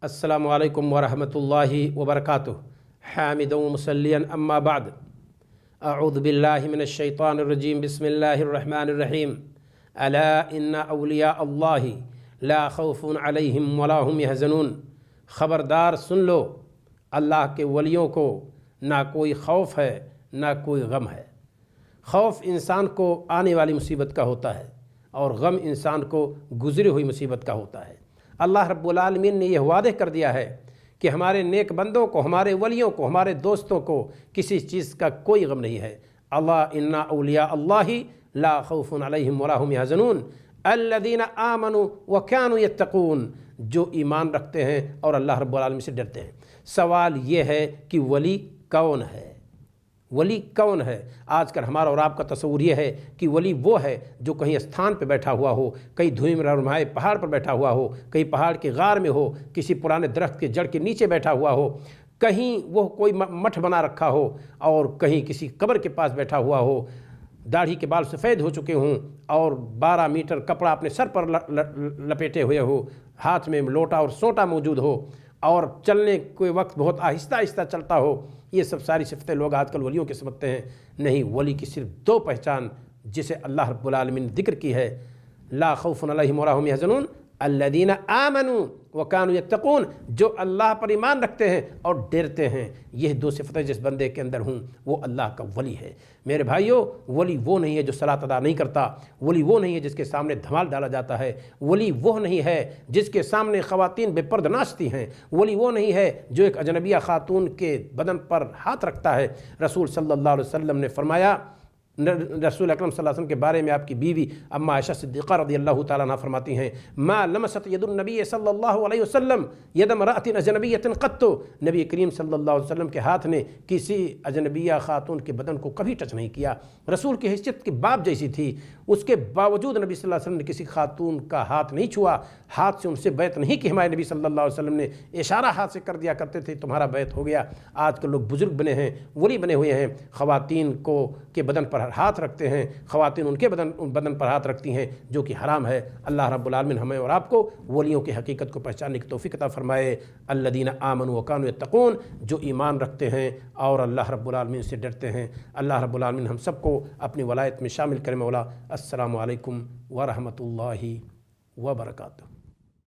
अस्सलामु अलैकुम वरहमतुल्लाहि वबरकातुह। हामिदन व मुसल्लियन अम्मा बाद। अऊज़ु बिल्लाहि मिनश शैतानिर रजीम। बिस्मिल्लाहिर रहमानिर रहीम। अला इन्ना औलिया अल्लाहि ला खौफुन अलैहिम वला हुम यहज़नून। ख़बरदार सुन लो, अल्लाह के वलियों को ना कोई खौफ है ना कोई गम है। खौफ इंसान को आने वाली मुसीबत का होता है और गम इंसान को गुज़री हुई मुसीबत का होता है। अल्लाह रब्बुल आलमीन ने यह वादे कर दिया है कि हमारे नेक बंदों को, हमारे वलियों को, हमारे दोस्तों को किसी चीज़ का कोई गम नहीं है। अल्लाह इन्ना औलिया अल्लाहि ला खौफुन अलैहिम वला हुम यहज़नून अल्लज़ीना आमनू व कानू यत्तक़ून। जो ईमान रखते हैं और अल्लाह रब्बुल आलमीन से डरते हैं। सवाल ये है कि वली कौन है? वली कौन है? आजकल हमारा और आपका तस्वूर ये है कि वली वो है जो कहीं स्थान पर बैठा हुआ हो, कहीं धुएं में रमहाए पहाड़ पर बैठा हुआ हो, कहीं पहाड़ के गार में हो, किसी पुराने दरख्त के जड़ के नीचे बैठा हुआ हो, कहीं वो कोई मठ बना रखा हो और कहीं किसी कब्र के पास बैठा हुआ हो, दाढ़ी के बाल सफ़ेद हो चुके हों और 12 मीटर कपड़ा अपने सर पर लपेटे हुए हो, हाथ में लोटा और सोटा मौजूद हो और चलने के वक्त बहुत आहिस्ता आहिस्ता चलता हो। ये सब सारी सिफ़तें लोग आजकल वलियों के समझते हैं। नहीं, वली की सिर्फ 2 पहचान जिसे अल्लाह रब्बुल आलमीन ने जिक्र की है, ला खौफुन अलैहिम वला हुम यहज़नून अल्लज़ीना आमनू व कानू यत्तक़ून। जो अल्लाह पर ईमान रखते हैं और डरते हैं। यह 2 सिफ़तें जिस बंदे के अंदर हूँ वो अल्लाह का वली है। मेरे भाइयों, वली वो नहीं है जो सलात अदा नहीं करता। वली वो नहीं है जिसके सामने धमाल डाला जाता है। वली वो नहीं है जिसके सामने ख़वातीन बेपर्द नाचती हैं। वली वो नहीं है जो एक अजनबिया खातून के बदन पर हाथ रखता है। रसूल सल्लल्लाहु अलैहि वसल्लम ने फरमाया, रसूल अकरम सल्लल्लाहु अलैहि वसल्लम के बारे में आपकी बीवी अम्मा आयशा सिद्दीक़ा रज़ियल्लाहु ताला अन्हा फरमाती हैं, मा लमसत यदुन नबी सल्लल्लाहु अलैहि वसल्लम यद इम्रअतिन अजनबिय्यतिन क़त्तु। नबी करीम सल्लल्लाहु अलैहि वसल्लम के हाथ ने किसी अजनबिया खातून के बदन को कभी टच नहीं किया। रसूल की हैसियत की बाप जैसी थी, उसके बावजूद नबी सल्लल्लाहु अलैहि वसल्लम ने किसी खातून का हाथ नहीं छुआ, हाथ से उनसे बैत नहीं की। हमारे नबी सल्लल्लाहु अलैहि वसल्लम ने इशारा हाथ से कर दिया करते थे, तुम्हारा बैत हो गया। आज के लोग बुजुर्ग बने हैं, वली बने हुए हैं, ख़वातीन को के बदन पर हाथ रखते हैं, ख़वातीन उनके बदन पर हाथ रखती हैं, जो कि हराम है। अल्लाह रब्बुल आलमीन हमें और आपको वलियों की हकीकत को पहचानने की तौफ़ीक़ अता फ़रमाए। अल्लज़ीना आमनू व कानू यत्तक़ून। जो ईमान रखते हैं और अल्लाह रब्बुल आलमीन से डरते हैं। अल्लाह रब्बुल आलमीन हम सबको अपनी वलायत में शामिल करे। मौला। अस्सलामु अलैकुम व रहमतुल्लाहि व बरकातुहू।